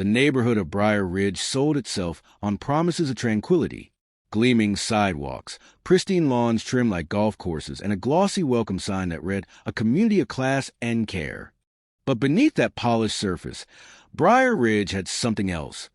The neighborhood of Briar Ridge sold itself on promises of tranquility. Gleaming sidewalks, pristine lawns trimmed like golf courses, and a glossy welcome sign that read, "A community of class and care." But beneath that polished surface, Briar Ridge had something else,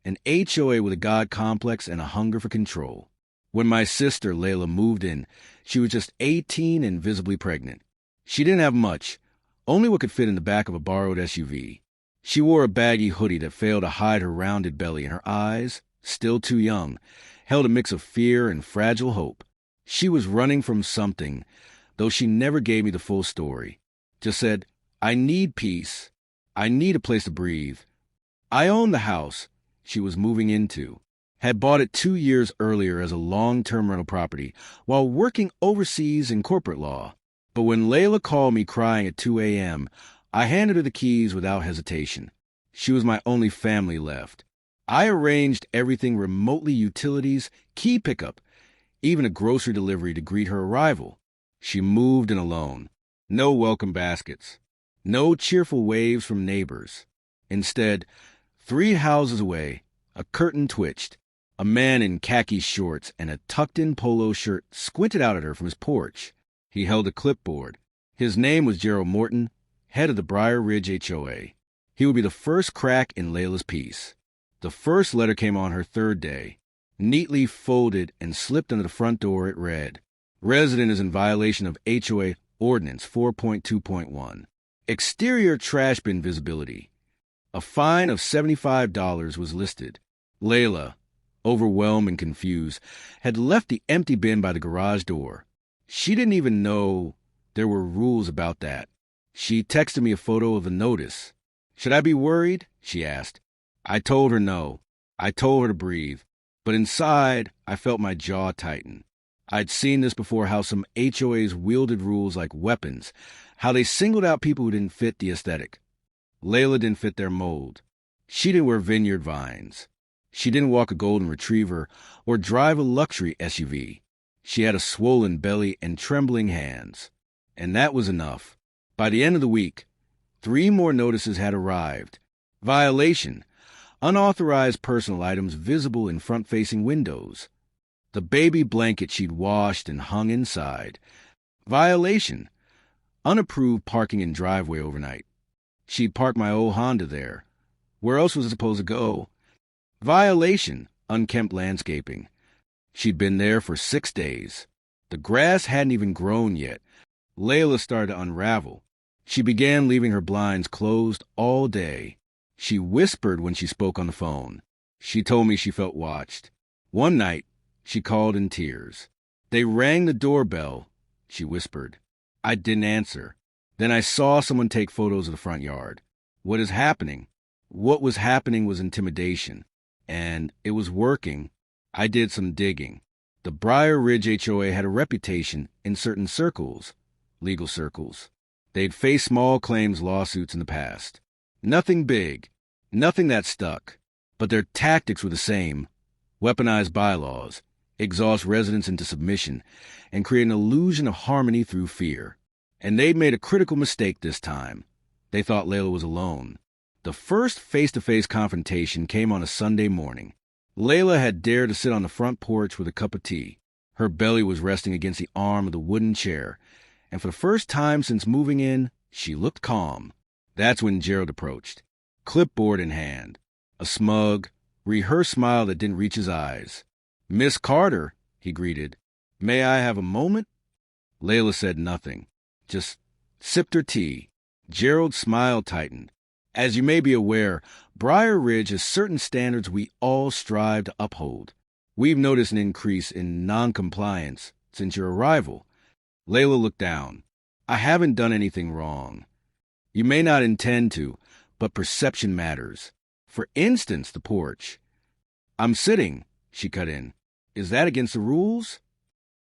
an HOA with a God complex and a hunger for control. When my sister, Layla, moved in, she was just 18 and visibly pregnant. She didn't have much, only what could fit in the back of a borrowed SUV. She wore a baggy hoodie that failed to hide her rounded belly, and her eyes, still too young, held a mix of fear and fragile hope. She was running from something, though she never gave me the full story. Just said, "I need peace. I need a place to breathe." I owned the house she was moving into, had bought it 2 years earlier as a long-term rental property while working overseas in corporate law. But when Layla called me crying at 2 a.m., I handed her the keys without hesitation. She was my only family left. I arranged everything remotely: utilities, key pickup, even a grocery delivery to greet her arrival. She moved in alone. No welcome baskets. No cheerful waves from neighbors. Instead, 3 houses away, a curtain twitched. A man in khaki shorts and a tucked-in polo shirt squinted out at her from his porch. He held a clipboard. His name was Gerald Morton, head of the Briar Ridge HOA. He would be the first crack in Layla's peace. The first letter came on her 3rd day. Neatly folded and slipped under the front door, it read, "Resident is in violation of HOA Ordinance 4.2.1. Exterior trash bin visibility. A fine of $75 was listed." Layla, overwhelmed and confused, had left the empty bin by the garage door. She didn't even know there were rules about that. She texted me a photo of the notice. "Should I be worried?" she asked. I told her no. I told her to breathe. But inside, I felt my jaw tighten. I'd seen this before, how some HOAs wielded rules like weapons, how they singled out people who didn't fit the aesthetic. Layla didn't fit their mold. She didn't wear vineyard vines. She didn't walk a golden retriever or drive a luxury SUV. She had a swollen belly and trembling hands. And that was enough. By the end of the week, 3 more notices had arrived. Violation: unauthorized personal items visible in front-facing windows. The baby blanket she'd washed and hung inside. Violation: unapproved parking in driveway overnight. She'd parked my old Honda there. Where else was it supposed to go? Violation: unkempt landscaping. She'd been there for 6 days. The grass hadn't even grown yet. Layla started to unravel. She began leaving her blinds closed all day. She whispered when she spoke on the phone. She told me she felt watched. One night, she called in tears. "They rang the doorbell," she whispered. I didn't answer. Then I saw someone take photos of the front yard. What is happening? What was happening was intimidation. And it was working. I did some digging. The Briar Ridge HOA had a reputation in certain circles, legal circles. They'd faced small claims lawsuits in the past. Nothing big, nothing that stuck. But their tactics were the same: weaponize bylaws, exhaust residents into submission, and create an illusion of harmony through fear. And they'd made a critical mistake this time. They thought Layla was alone. The first face-to-face confrontation came on a Sunday morning. Layla had dared to sit on the front porch with a cup of tea. Her belly was resting against the arm of the wooden chair, and for the first time since moving in, she looked calm. That's when Gerald approached, clipboard in hand, a smug, rehearsed smile that didn't reach his eyes. "Miss Carter," he greeted. "May I have a moment?" Layla said nothing, just sipped her tea. Gerald's smile tightened. "As you may be aware, Briar Ridge has certain standards we all strive to uphold. We've noticed an increase in non-compliance since your arrival." Layla looked down. "I haven't done anything wrong. You may not intend to, but perception matters. For instance, the porch." "I'm sitting," she cut in. "Is that against the rules?"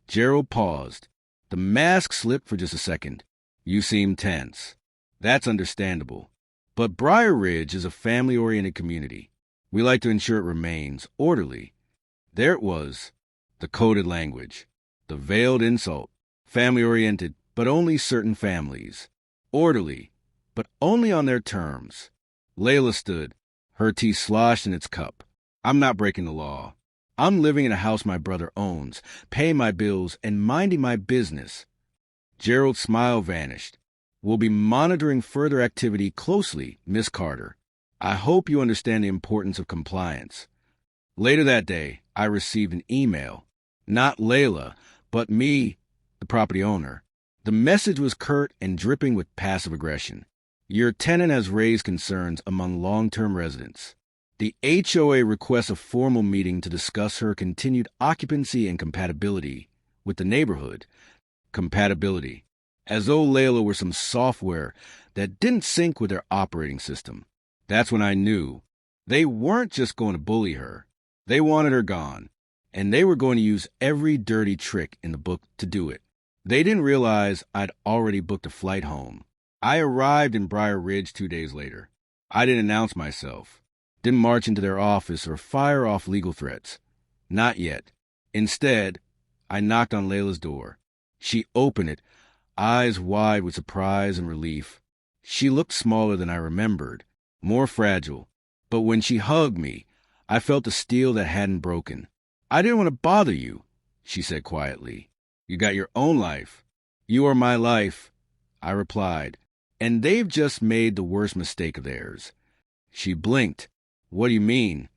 Gerald paused. The mask slipped for just a second. "You seem tense." "That's understandable. But Briar Ridge is a family-oriented community. We like to ensure it remains orderly." There it was, the coded language, the veiled insult. Family-oriented, but only certain families. Orderly, but only on their terms. Layla stood, her tea sloshed in its cup. I'm not breaking the law. I'm living in a house my brother owns, paying my bills, and minding my business. Gerald's smile vanished. We'll be monitoring further activity closely, Miss Carter. I hope you understand the importance of compliance. Later that day, I received an email. Not Layla, but me, the property owner. The message was curt and dripping with passive aggression. Your tenant has raised concerns among long-term residents. The HOA requests a formal meeting to discuss her continued occupancy and compatibility with the neighborhood. Compatibility. As though Layla were some software that didn't sync with their operating system. That's when I knew. They weren't just going to bully her. They wanted her gone. And they were going to use every dirty trick in the book to do it. They didn't realize I'd already booked a flight home. I arrived in Briar Ridge 2 days later. I didn't announce myself. Didn't march into their office or fire off legal threats. Not yet. Instead, I knocked on Layla's door. She opened it, eyes wide with surprise and relief. She looked smaller than I remembered, more fragile. But when she hugged me, I felt the steel that hadn't broken. I didn't want to bother you, she said quietly. You got your own life. You are my life, I replied. And they've just made the worst mistake of theirs. She blinked. What do you mean?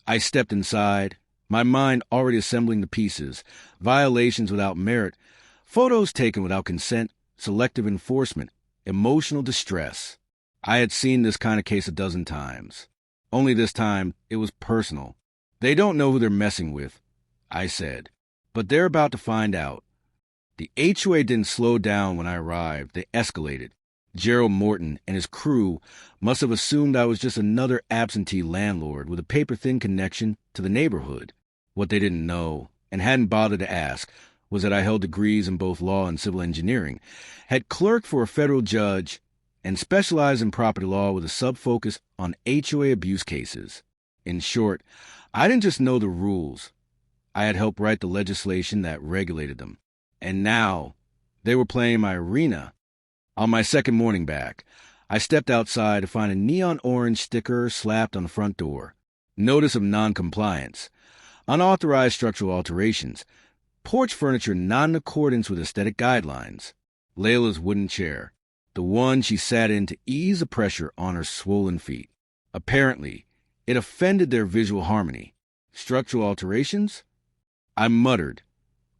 I stepped inside, my mind already assembling the pieces, violations without merit, photos taken without consent, selective enforcement, emotional distress. I had seen this kind of case a dozen times. Only this time, it was personal. They don't know who they're messing with, I said. But they're about to find out. The HOA didn't slow down when I arrived. They escalated. Gerald Morton and his crew must have assumed I was just another absentee landlord with a paper-thin connection to the neighborhood. What they didn't know, and hadn't bothered to ask, was that I held degrees in both law and civil engineering, had clerked for a federal judge, and specialized in property law with a sub-focus on HOA abuse cases. In short, I didn't just know the rules. I had helped write the legislation that regulated them. And now, they were playing my arena. On my second morning back, I stepped outside to find a neon orange sticker slapped on the front door. Notice of non-compliance. Unauthorized structural alterations. Porch furniture not in accordance with aesthetic guidelines. Layla's wooden chair. The one she sat in to ease the pressure on her swollen feet. Apparently, it offended their visual harmony. Structural alterations? I muttered,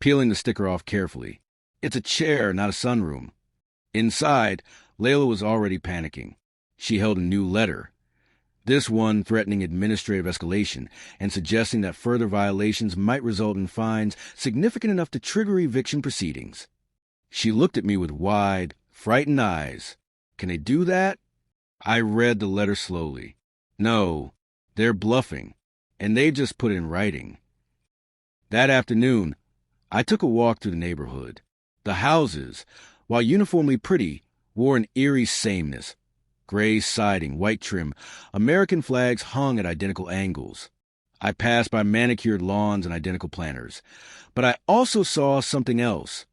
peeling the sticker off carefully. It's a chair, not a sunroom. Inside, Layla was already panicking. She held a new letter. This one threatening administrative escalation and suggesting that further violations might result in fines significant enough to trigger eviction proceedings. She looked at me with wide, frightened eyes. Can they do that? I read the letter slowly. No, they're bluffing, and they just put it in writing. That afternoon, I took a walk through the neighborhood. The houses, while uniformly pretty, wore an eerie sameness. Gray siding, white trim, American flags hung at identical angles. I passed by manicured lawns and identical planters. But I also saw something else.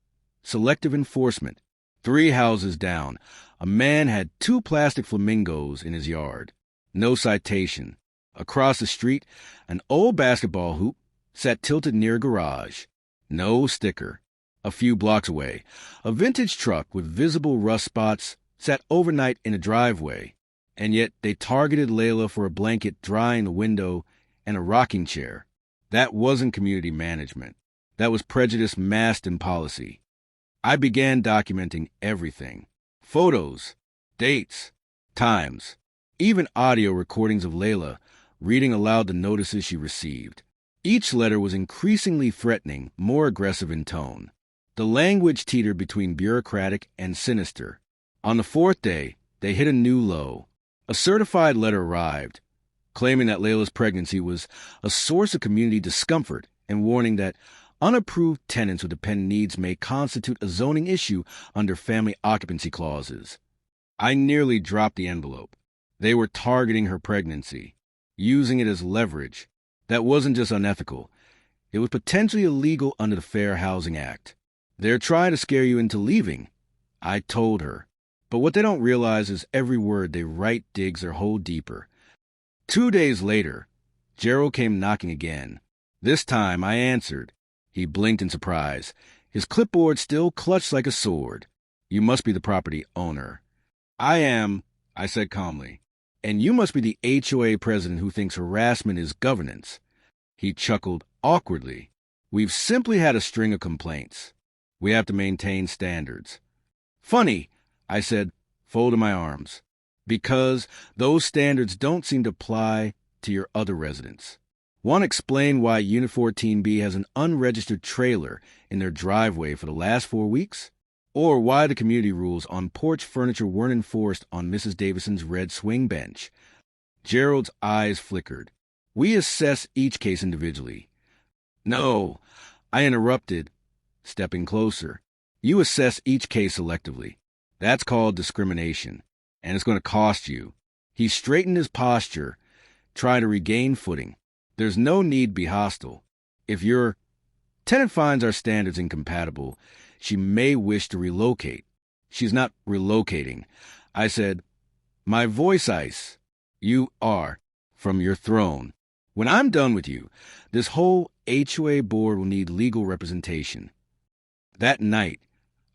Selective enforcement. 3 houses down, a man had 2 plastic flamingos in his yard. No citation. Across the street, an old basketball hoop sat tilted near a garage. No sticker. A few blocks away, a vintage truck with visible rust spots sat overnight in a driveway, and yet they targeted Layla for a blanket drying the window and a rocking chair. That wasn't community management. That was prejudice masked in policy. I began documenting everything. Photos, dates, times, even audio recordings of Layla reading aloud the notices she received. Each letter was increasingly threatening, more aggressive in tone. The language teetered between bureaucratic and sinister. On the 4th day, they hit a new low. A certified letter arrived, claiming that Layla's pregnancy was a source of community discomfort and warning that unapproved tenants with dependent needs may constitute a zoning issue under family occupancy clauses. I nearly dropped the envelope. They were targeting her pregnancy, using it as leverage. That wasn't just unethical. It was potentially illegal under the Fair Housing Act. They're trying to scare you into leaving, I told her. But what they don't realize is every word they write digs their hole deeper. 2 days later, Gerald came knocking again. This time I answered. He blinked in surprise, his clipboard still clutched like a sword. "You must be the property owner." "I am," I said calmly. "And you must be the HOA president who thinks harassment is governance." He chuckled awkwardly. "We've simply had a string of complaints. We have to maintain standards." "Funny," I said, folding my arms, "because those standards don't seem to apply to your other residents. Want to explain why Unit 14B has an unregistered trailer in their driveway for the last 4 weeks? Or why the community rules on porch furniture weren't enforced on Mrs. Davison's red swing bench?" Gerald's eyes flickered. "We assess each case individually." "No," I interrupted, stepping closer. "You assess each case selectively. That's called discrimination, and it's going to cost you." He straightened his posture, trying to regain footing. "There's no need to be hostile. If your tenant finds our standards incompatible, she may wish to relocate." "She's not relocating," I said, my voice ice. "You are, from your throne. When I'm done with you, this whole HOA board will need legal representation." That night,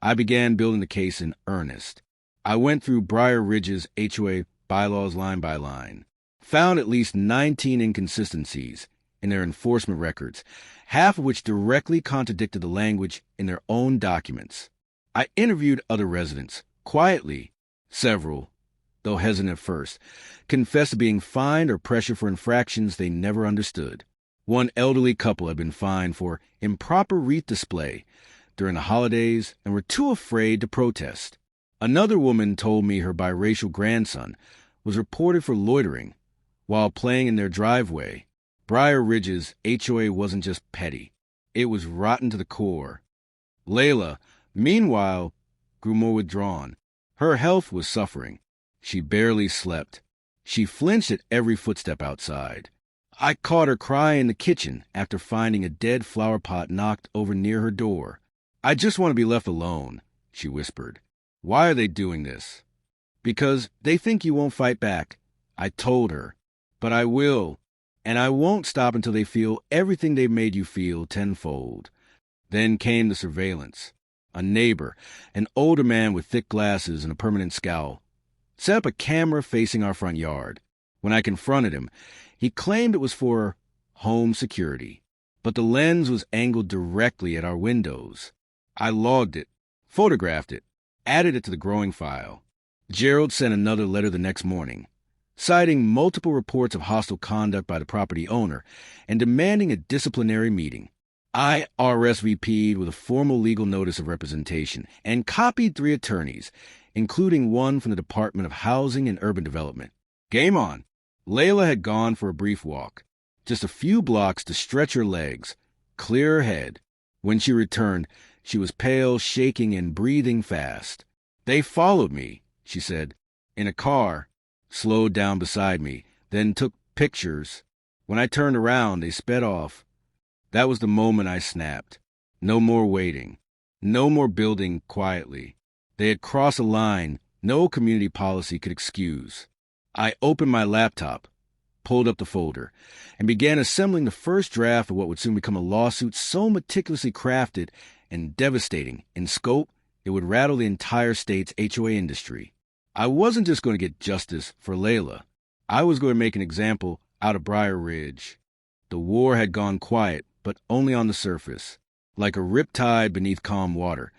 I began building the case in earnest. I went through Briar Ridge's HOA bylaws line by line, found at least 19 inconsistencies in their enforcement records, half of which directly contradicted the language in their own documents. I interviewed other residents, quietly. Several, though hesitant at first, confessed to being fined or pressured for infractions they never understood. One elderly couple had been fined for improper wreath display during the holidays and were too afraid to protest. Another woman told me her biracial grandson was reported for loitering while playing in their driveway. Briar Ridge's HOA wasn't just petty. It was rotten to the core. Layla, meanwhile, grew more withdrawn. Her health was suffering. She barely slept. She flinched at every footstep outside. I caught her crying in the kitchen after finding a dead flower pot knocked over near her door. "I just want to be left alone," she whispered. "Why are they doing this?" "Because they think you won't fight back," I told her. "But I will. And I won't stop until they feel everything they've made you feel tenfold." Then came the surveillance. A neighbor, an older man with thick glasses and a permanent scowl, set up a camera facing our front yard. When I confronted him, he claimed it was for home security, but the lens was angled directly at our windows. I logged it, photographed it, added it to the growing file. Gerald sent another letter the next morning, citing multiple reports of hostile conduct by the property owner and demanding a disciplinary meeting. I RSVP'd with a formal legal notice of representation and copied 3 attorneys, including one from the Department of Housing and Urban Development. Game on. Layla had gone for a brief walk, just a few blocks to stretch her legs, clear her head. When she returned, she was pale, shaking, and breathing fast. "They followed me," she said, "in a car, slowed down beside me, then took pictures. When I turned around, they sped off." That was the moment I snapped. No more waiting. No more building quietly. They had crossed a line no community policy could excuse. I opened my laptop, pulled up the folder, and began assembling the first draft of what would soon become a lawsuit so meticulously crafted and devastating in scope it would rattle the entire state's HOA industry. I wasn't just going to get justice for Layla. I was going to make an example out of Briar Ridge. The war had gone quiet, but only on the surface. Like a riptide beneath calm water,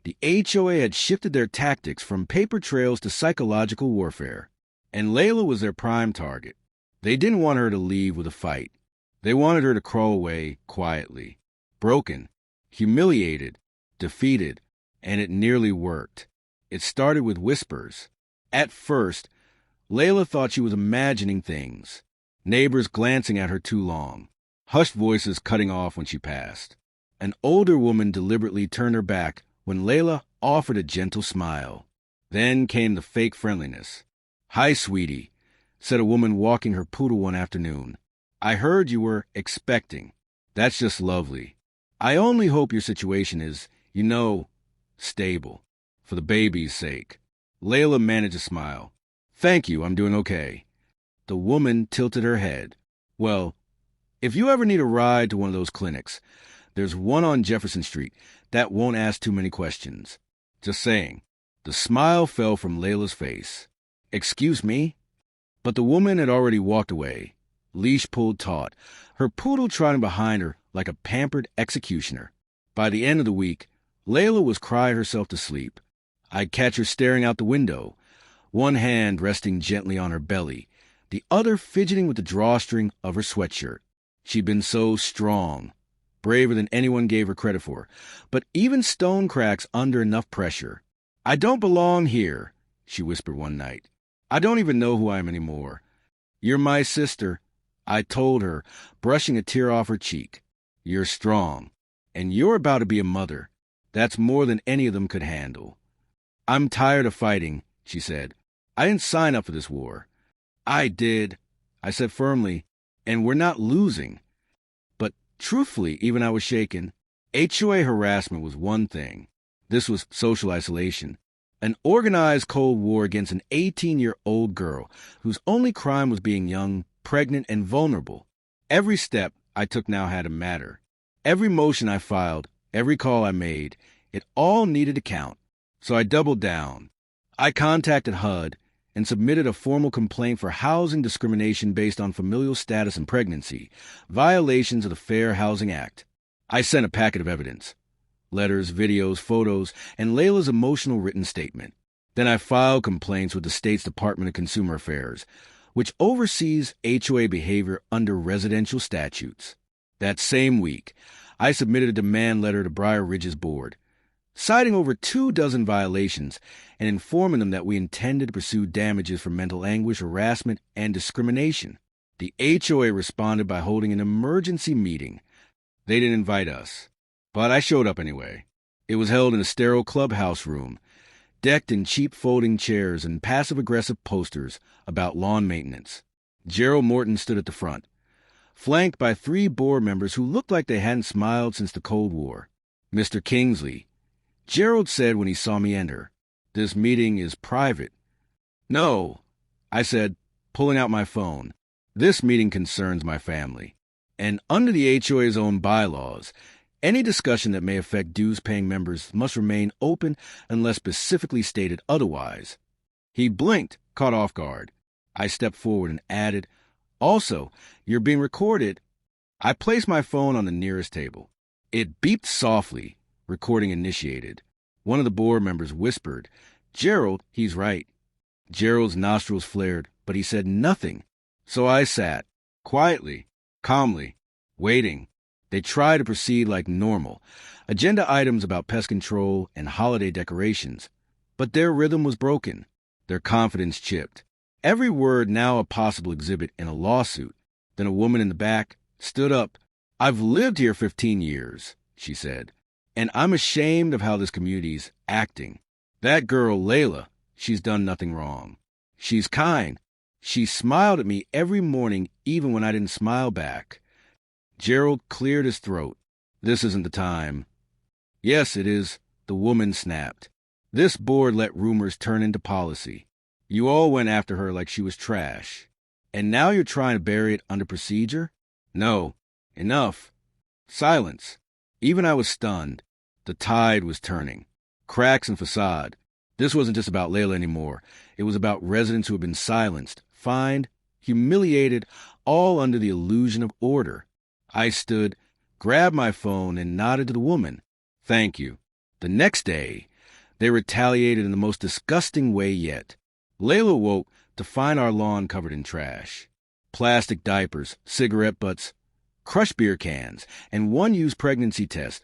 the HOA had shifted their tactics from paper trails to psychological warfare. And Layla was their prime target. They didn't want her to leave with a fight. They wanted her to crawl away quietly. Broken, humiliated, defeated, and it nearly worked. It started with whispers. At first, Layla thought she was imagining things. Neighbors glancing at her too long. Hushed voices cutting off when she passed. An older woman deliberately turned her back when Layla offered a gentle smile. Then came the fake friendliness. "Hi, sweetie," said a woman walking her poodle one afternoon. "I heard you were expecting. That's just lovely. I only hope your situation is, stable, for the baby's sake." Layla managed a smile. "Thank you, I'm doing okay." The woman tilted her head. Well, if you ever need a ride to one of those clinics, there's one on Jefferson Street that won't ask too many questions. Just saying. The smile fell from Layla's face. Excuse me? But the woman had already walked away, leash pulled taut, her poodle trotting behind her like a pampered executioner. By the end of the week, Layla was crying herself to sleep. I'd catch her staring out the window, one hand resting gently on her belly, the other fidgeting with the drawstring of her sweatshirt. She'd been so strong, braver than anyone gave her credit for, but even stone cracks under enough pressure. I don't belong here, she whispered one night. I don't even know who I am anymore. You're my sister, I told her, brushing a tear off her cheek. You're strong, and you're about to be a mother. That's more than any of them could handle. I'm tired of fighting, she said. I didn't sign up for this war. I did, I said firmly, and we're not losing. But truthfully, even I was shaken. HOA harassment was one thing. This was social isolation. An organized Cold War against an 18-year-old girl whose only crime was being young, pregnant, and vulnerable. Every step I took now had to matter. Every motion I filed, every call I made, it all needed to count. So I doubled down. I contacted HUD and submitted a formal complaint for housing discrimination based on familial status and pregnancy, violations of the Fair Housing Act. I sent a packet of evidence. Letters, videos, photos, and Layla's emotional written statement. Then I filed complaints with the state's Department of Consumer Affairs, which oversees HOA behavior under residential statutes. That same week, I submitted a demand letter to Briar Ridge's board, citing over 24 violations and informing them that we intended to pursue damages for mental anguish, harassment, and discrimination. The HOA responded by holding an emergency meeting. They didn't invite us, but I showed up anyway. It was held in a sterile clubhouse room, decked in cheap folding chairs and passive-aggressive posters about lawn maintenance. Gerald Morton stood at the front, flanked by 3 board members who looked like they hadn't smiled since the Cold War. Mr. Kingsley, Gerald said when he saw me enter, "This meeting is private." "No," I said, pulling out my phone. "This meeting concerns my family. And under the HOA's own bylaws, any discussion that may affect dues-paying members must remain open unless specifically stated otherwise." He blinked, caught off guard. I stepped forward and added, "Also, you're being recorded." I placed my phone on the nearest table. It beeped softly. Recording initiated. One of the board members whispered, "Gerald, he's right." Gerald's nostrils flared, but he said nothing. So I sat, quietly, calmly, waiting. They tried to proceed like normal, agenda items about pest control and holiday decorations. But their rhythm was broken, their confidence chipped. Every word now a possible exhibit in a lawsuit. Then a woman in the back stood up. "I've lived here 15 years, she said. "And I'm ashamed of how this community's acting. That girl, Layla, she's done nothing wrong. She's kind. She smiled at me every morning, even when I didn't smile back." Gerald cleared his throat. "This isn't the time." "Yes, it is," the woman snapped. "This board let rumors turn into policy. You all went after her like she was trash. And now you're trying to bury it under procedure? No. Enough." Silence. Even I was stunned. The tide was turning. Cracks in facade. This wasn't just about Layla anymore. It was about residents who had been silenced, fined, humiliated, all under the illusion of order. I stood, grabbed my phone, and nodded to the woman. "Thank you." The next day, they retaliated in the most disgusting way yet. Layla woke to find our lawn covered in trash. Plastic diapers, cigarette butts, crushed beer cans, and one-use pregnancy test,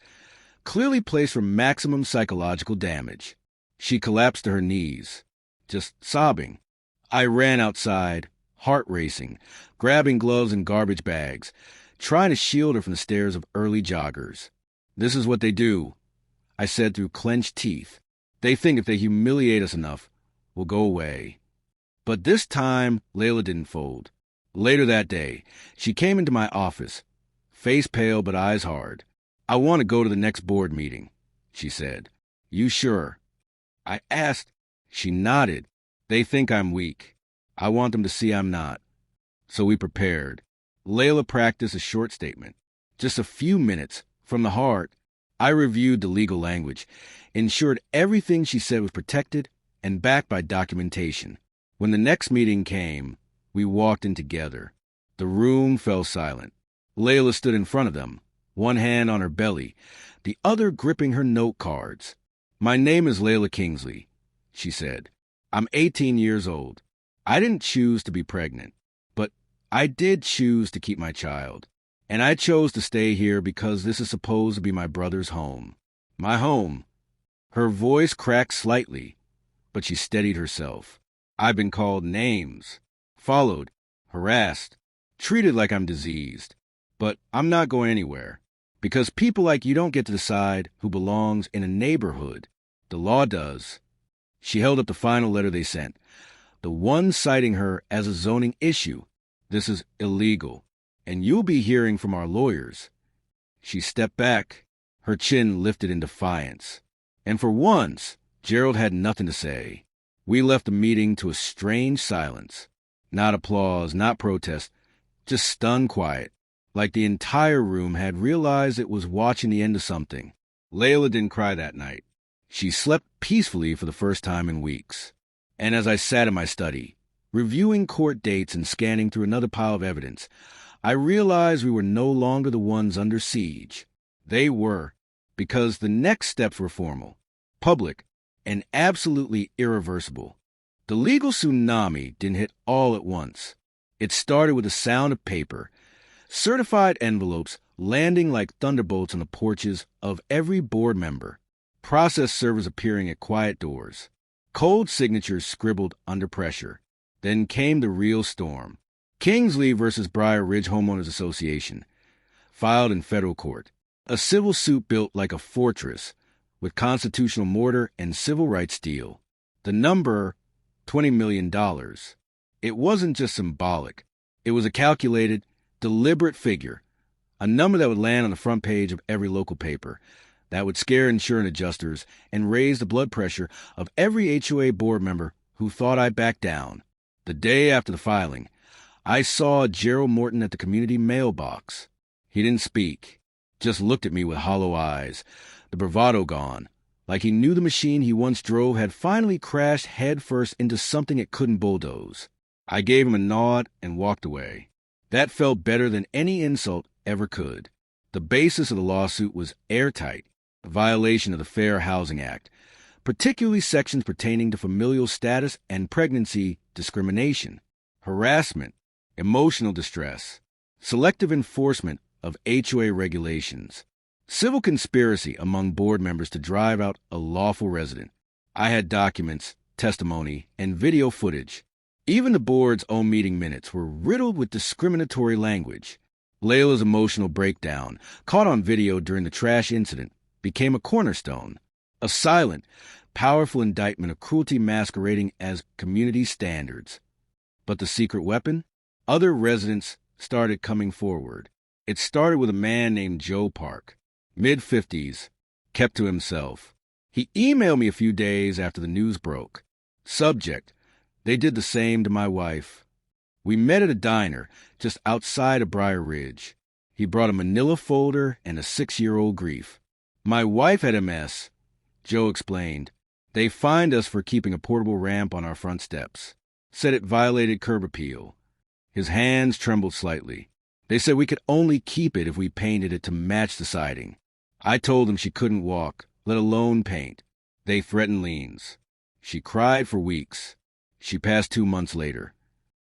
clearly placed for maximum psychological damage. She collapsed to her knees, just sobbing. I ran outside, heart racing, grabbing gloves and garbage bags, trying to shield her from the stares of early joggers. "This is what they do," I said through clenched teeth. "They think if they humiliate us enough, we'll go away." But this time, Layla didn't fold. Later that day, she came into my office, face pale but eyes hard. "I want to go to the next board meeting," she said. "You sure?" I asked. She nodded. "They think I'm weak. I want them to see I'm not." So we prepared. Layla practiced a short statement. Just a few minutes, from the heart. I reviewed the legal language, ensured everything she said was protected and backed by documentation. When the next meeting came, we walked in together. The room fell silent. Layla stood in front of them, one hand on her belly, the other gripping her note cards. "My name is Layla Kingsley," she said. "I'm 18 years old. I didn't choose to be pregnant, but I did choose to keep my child. And I chose to stay here because this is supposed to be my brother's home. My home." Her voice cracked slightly, but she steadied herself. "I've been called names, followed, harassed, treated like I'm diseased. But I'm not going anywhere, because people like you don't get to decide who belongs in a neighborhood. The law does." She held up the final letter they sent, the one citing her as a zoning issue. "This is illegal, and you'll be hearing from our lawyers." She stepped back, her chin lifted in defiance. And for once, Gerald had nothing to say. We left the meeting to a strange silence. Not applause, not protest, just stunned quiet, like the entire room had realized it was watching the end of something. Layla didn't cry that night. She slept peacefully for the first time in weeks. And as I sat in my study, reviewing court dates and scanning through another pile of evidence, I realized we were no longer the ones under siege. They were, because the next steps were formal, public, and absolutely irreversible. The legal tsunami didn't hit all at once. It started with the sound of paper, certified envelopes landing like thunderbolts on the porches of every board member, process servers appearing at quiet doors, cold signatures scribbled under pressure. Then came the real storm. Kingsley versus Briar Ridge Homeowners Association, filed in federal court. A civil suit built like a fortress, with constitutional mortar and civil rights steel. The number, $20 million. It wasn't just symbolic. It was a calculated, deliberate figure, a number that would land on the front page of every local paper, that would scare insurance adjusters and raise the blood pressure of every HOA board member who thought I backed down. The day after the filing, I saw Gerald Morton at the community mailbox. He didn't speak, just looked at me with hollow eyes, the bravado gone, like he knew the machine he once drove had finally crashed headfirst into something it couldn't bulldoze. I gave him a nod and walked away. That felt better than any insult ever could. The basis of the lawsuit was airtight, a violation of the Fair Housing Act, particularly sections pertaining to familial status and pregnancy discrimination, harassment, emotional distress, selective enforcement of HOA regulations, civil conspiracy among board members to drive out a lawful resident. I had documents, testimony, and video footage. Even the board's own meeting minutes were riddled with discriminatory language. Layla's emotional breakdown, caught on video during the trash incident, became a cornerstone, a silent, powerful indictment of cruelty masquerading as community standards. But the secret weapon? Other residents started coming forward. It started with a man named Joe Park, mid-50s, kept to himself. He emailed me a few days after the news broke. Subject: "They did the same to my wife." We met at a diner just outside of Briar Ridge. He brought a manila folder and a 6-year-old grief. "My wife had MS," Joe explained. "They fined us for keeping a portable ramp on our front steps. Said it violated curb appeal." His hands trembled slightly. "They said we could only keep it if we painted it to match the siding. I told them she couldn't walk, let alone paint. They threatened liens." She cried for weeks. She passed 2 months later.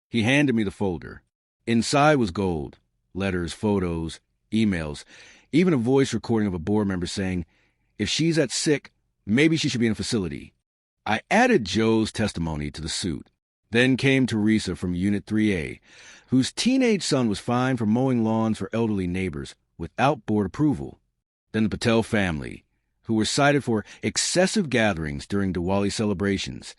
He handed me the folder. Inside was gold, letters, photos, emails, even a voice recording of a board member saying, "If she's at sick, maybe she should be in a facility." I added Joe's testimony to the suit. Then came Teresa from Unit 3A, whose teenage son was fined for mowing lawns for elderly neighbors without board approval. Then the Patel family, who were cited for excessive gatherings during Diwali celebrations,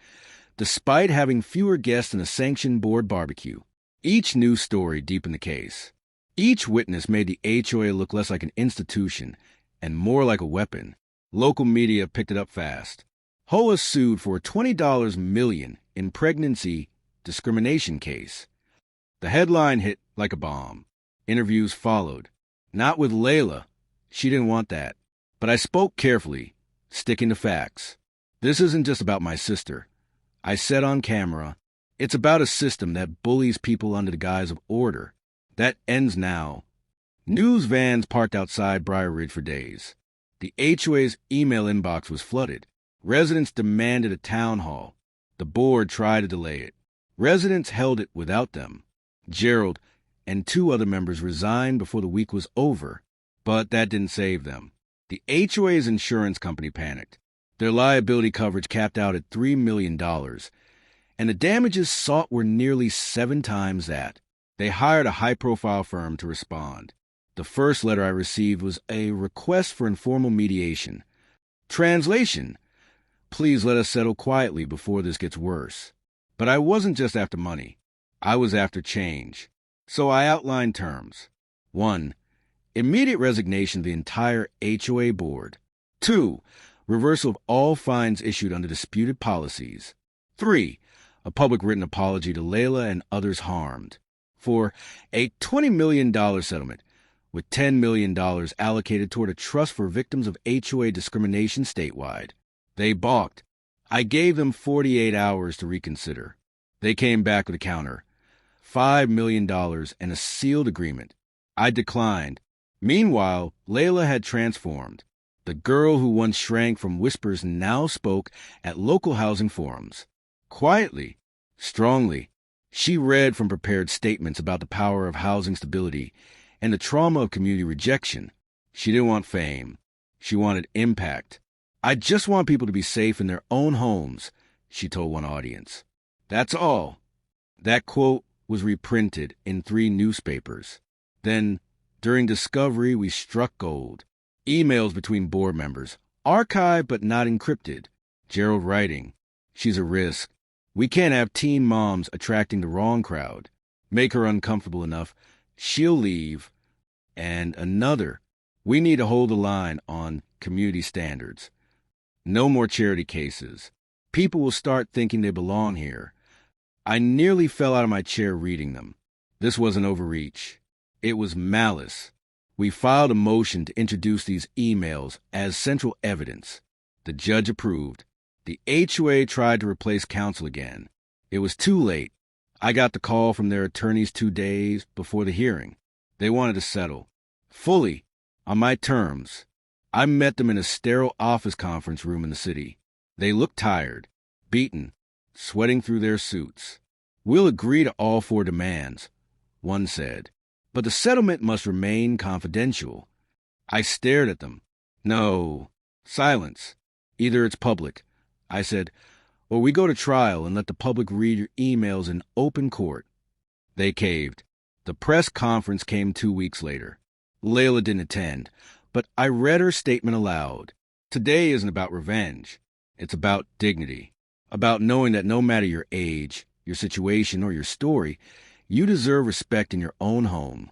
despite having fewer guests than a sanctioned board barbecue. Each new story deepened the case. Each witness made the HOA look less like an institution and more like a weapon. Local media picked it up fast. HOA sued for a $20 million in pregnancy discrimination case. The headline hit like a bomb. Interviews followed. Not with Layla. She didn't want that. But I spoke carefully, sticking to facts. This isn't just about my sister. I said on camera, it's about a system that bullies people under the guise of order. That ends now. News vans parked outside Briar Ridge for days. The HOA's email inbox was flooded. Residents demanded a town hall. The board tried to delay it. Residents held it without them. Gerald and 2 other members resigned before the week was over, but that didn't save them. The HOA's insurance company panicked. Their liability coverage capped out at $3 million, and the damages sought were nearly 7 times that. They hired a high-profile firm to respond. The first letter I received was a request for informal mediation. Translation: please let us settle quietly before this gets worse. But I wasn't just after money. I was after change. So I outlined terms. 1. Immediate resignation of the entire HOA board. 2. Reversal of all fines issued under disputed policies. 3. A public written apology to Layla and others harmed. 4. A $20 million settlement, with $10 million allocated toward a trust for victims of HOA discrimination statewide. They balked. I gave them 48 hours to reconsider. They came back with a counter. $5 million and a sealed agreement. I declined. Meanwhile, Layla had transformed. The girl who once shrank from whispers now spoke at local housing forums. Quietly, strongly, she read from prepared statements about the power of housing stability and the trauma of community rejection. She didn't want fame. She wanted impact. I just want people to be safe in their own homes, she told one audience. That's all. That quote was reprinted in 3 newspapers. Then, during discovery, we struck gold. Emails between board members, archived but not encrypted. Gerald writing, she's a risk. We can't have teen moms attracting the wrong crowd. Make her uncomfortable enough, she'll leave. And another, we need to hold the line on community standards. No more charity cases. People will start thinking they belong here. I nearly fell out of my chair reading them. This wasn't overreach. It was malice. We filed a motion to introduce these emails as central evidence. The judge approved. The HOA tried to replace counsel again. It was too late. I got the call from their attorneys 2 days before the hearing. They wanted to settle. Fully. On my terms. I met them in a sterile office conference room in the city. They looked tired, beaten, sweating through their suits. We'll agree to all 4 demands, one said. But the settlement must remain confidential. I stared at them. No. Silence. Either it's public, I said, or we go to trial and let the public read your emails in open court. They caved. The press conference came 2 weeks later. Layla didn't attend, but I read her statement aloud. Today isn't about revenge. It's about dignity. About knowing that no matter your age, your situation, or your story, you deserve respect in your own home.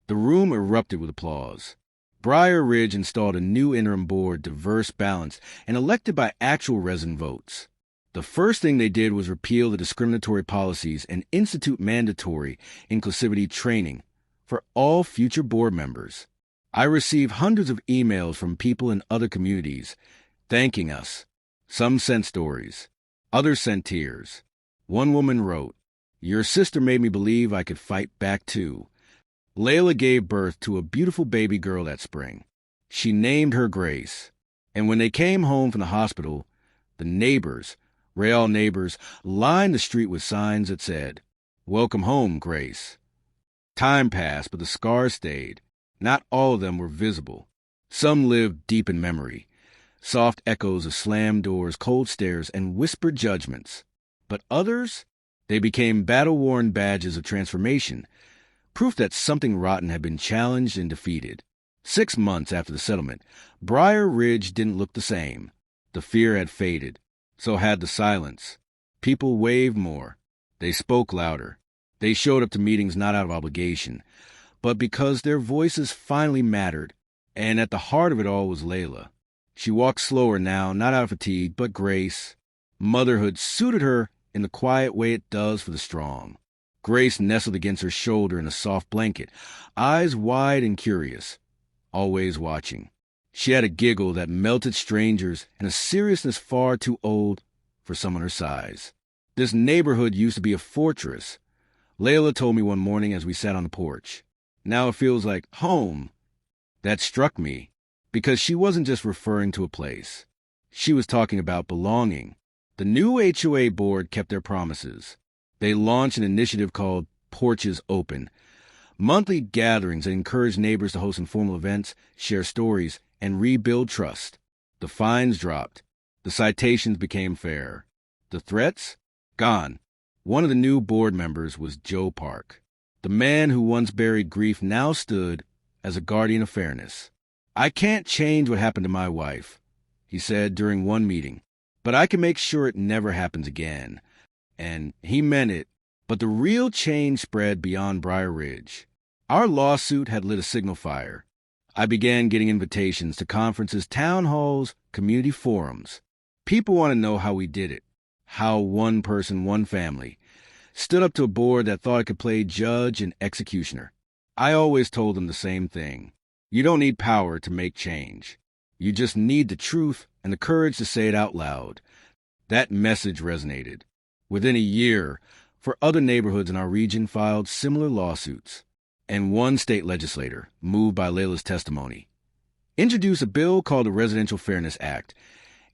The room erupted with applause. Briar Ridge installed a new interim board, diverse, balanced, and elected by actual resident votes. The first thing they did was repeal the discriminatory policies and institute mandatory inclusivity training for all future board members. I received hundreds of emails from people in other communities thanking us. Some sent stories. Others sent tears. One woman wrote, "Your sister made me believe I could fight back too." Layla gave birth to a beautiful baby girl that spring. She named her Grace. And when they came home from the hospital, the neighbors, real neighbors, lined the street with signs that said, "Welcome home, Grace." Time passed, but the scars stayed. Not all of them were visible. Some lived deep in memory. Soft echoes of slammed doors, cold stares, and whispered judgments. But others, they became battle-worn badges of transformation, proof that something rotten had been challenged and defeated. 6 months after the settlement, Briar Ridge didn't look the same. The fear had faded. So had the silence. People waved more. They spoke louder. They showed up to meetings not out of obligation, but because their voices finally mattered. And at the heart of it all was Layla. She walked slower now, not out of fatigue, but grace. Motherhood suited her in the quiet way it does for the strong. Grace nestled against her shoulder in a soft blanket, eyes wide and curious, always watching. She had a giggle that melted strangers and a seriousness far too old for someone her size. This neighborhood used to be a fortress, Layla told me one morning as we sat on the porch. Now it feels like home. That struck me, because she wasn't just referring to a place. She was talking about belonging. The new HOA board kept their promises. They launched an initiative called Porches Open, monthly gatherings that encouraged neighbors to host informal events, share stories, and rebuild trust. The fines dropped. The citations became fair. The threats? Gone. One of the new board members was Joe Park. The man who once buried grief now stood as a guardian of fairness. "I can't change what happened to my wife," he said during one meeting, "but I can make sure it never happens again." And he meant it, but the real change spread beyond Briar Ridge. Our lawsuit had lit a signal fire. I began getting invitations to conferences, town halls, community forums. People want to know how we did it, how one person, one family, stood up to a board that thought it could play judge and executioner. I always told them the same thing. You don't need power to make change. You just need the truth and the courage to say it out loud. That message resonated. Within a year, other neighborhoods in our region filed similar lawsuits. And one state legislator, moved by Layla's testimony, introduced a bill called the Residential Fairness Act,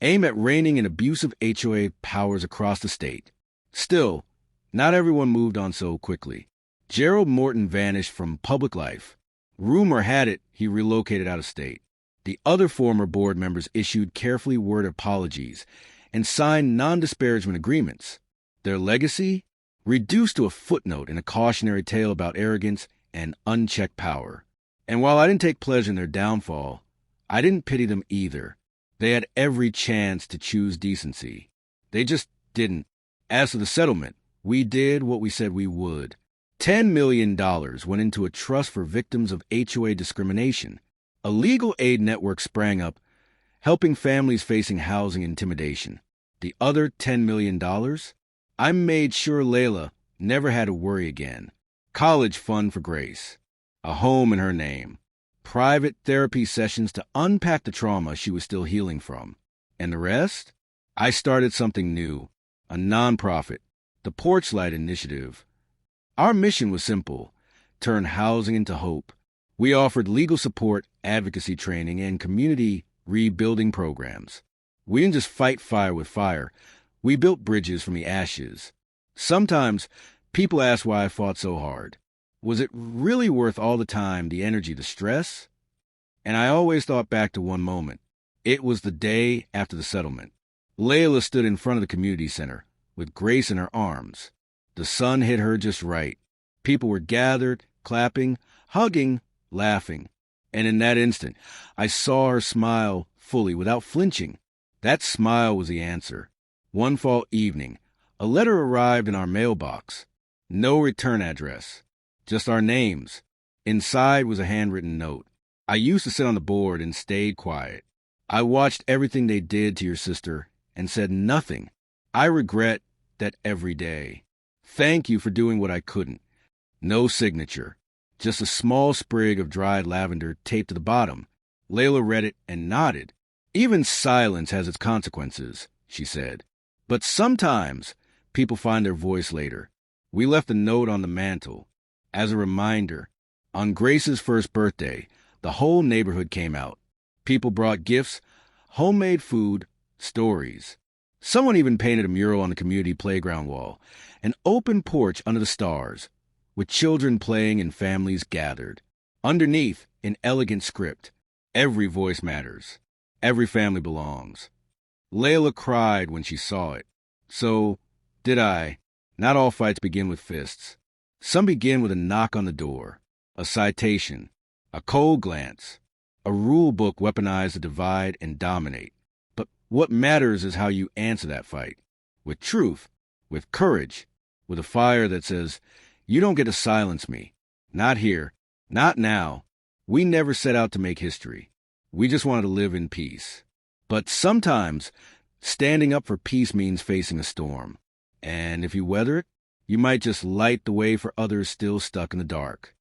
aimed at reining in abusive HOA powers across the state. Still, not everyone moved on so quickly. Gerald Morton vanished from public life. Rumor had it he relocated out of state. The other former board members issued carefully worded apologies and signed non-disparagement agreements. Their legacy? Reduced to a footnote in a cautionary tale about arrogance and unchecked power. And while I didn't take pleasure in their downfall, I didn't pity them either. They had every chance to choose decency. They just didn't. As for the settlement, we did what we said we would. $10 million went into a trust for victims of HOA discrimination. A legal aid network sprang up, helping families facing housing intimidation. The other $10 million? I made sure Layla never had to worry again. College fund for Grace. A home in her name. Private therapy sessions to unpack the trauma she was still healing from. And the rest? I started something new. A nonprofit. The Porch Light Initiative. Our mission was simple. Turn housing into hope. We offered legal support, advocacy training, and community rebuilding programs. We didn't just fight fire with fire. We built bridges from the ashes. Sometimes people ask why I fought so hard. Was it really worth all the time, the energy, the stress? And I always thought back to one moment. It was the day after the settlement. Layla stood in front of the community center with Grace in her arms. The sun hit her just right. People were gathered, clapping, hugging, laughing. And in that instant, I saw her smile fully without flinching. That smile was the answer. One fall evening, a letter arrived in our mailbox. No return address, just our names. Inside was a handwritten note. I used to sit on the board and stayed quiet. I watched everything they did to your sister and said nothing. I regret that every day. Thank you for doing what I couldn't. No signature, just a small sprig of dried lavender taped to the bottom. Layla read it and nodded. Even silence has its consequences, she said. But sometimes people find their voice later. We left a note on the mantel. As a reminder, on Grace's first birthday, the whole neighborhood came out. People brought gifts, homemade food, stories. Someone even painted a mural on the community playground wall, an open porch under the stars, with children playing and families gathered. Underneath, in elegant script, every voice matters. Every family belongs. Layla cried when she saw it. So did I. Not all fights begin with fists. Some begin with a knock on the door, a citation, a cold glance, a rule book weaponized to divide and dominate. But what matters is how you answer that fight. With truth, with courage, with a fire that says, you don't get to silence me. Not here. Not now. We never set out to make history. We just wanted to live in peace. But sometimes, standing up for peace means facing a storm. And if you weather it, You might just light the way for others still stuck in the dark.